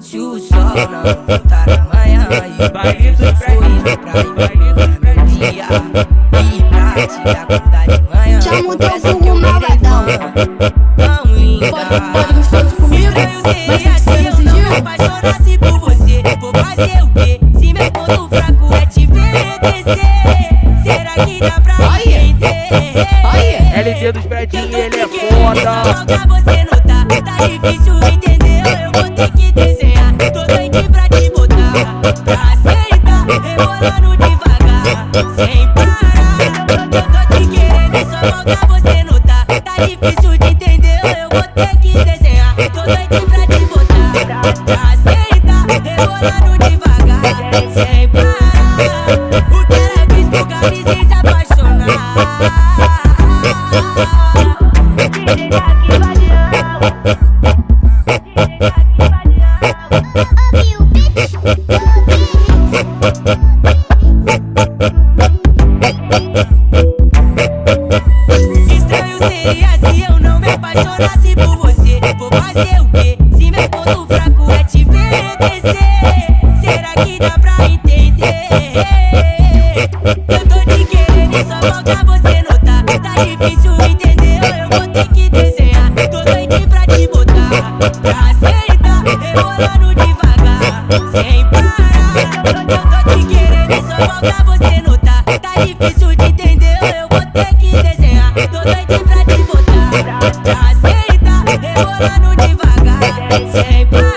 Se o sol não tá na manhã, aí eu sorriso pra iluminar meu dia. E pra te acordar de manhã, Chama o teu peço que vulgo eu malvadão. Tão linda. Pode gostoso comigo, mas tem que ser Se eu desse não me jeito. apaixonasse por você, vou fazer o quê? Se meu ponto fraco é te ver descer, será que dá pra entender? LD dos pretinhos, ele é foda. Pra você notar, tá difícil entender, eu vou ter que desenhar. Tô doido pra te botar, pra sentar, rebolando devagar, sem parar. Tô te querendo, só falta você notar. Tá difícil de entender, eu vou ter que desenhar. Tô doido pra te botar, pra sentar, rebolando devagar, sem parar. O que ela fez pro Gabi sem se apaixonar? Estranho seria se eu não me apaixonasse por você. Vou fazer o quê? Se meu ponto fraco é te ver descer, será que dá pra entender? Eu tô te querendo e só falta você notar. Tá difícil entender, eu vou ter que desenhar. Tô doido pra te botar, pra sentar, rebolando devagar, sem parar. Eu tô te querendo e só falta você notar. Tá difícil de entender, eu vou ter que desenhar. Tô doido pra te botar, pra sentar, rebolando devagar, sem parar.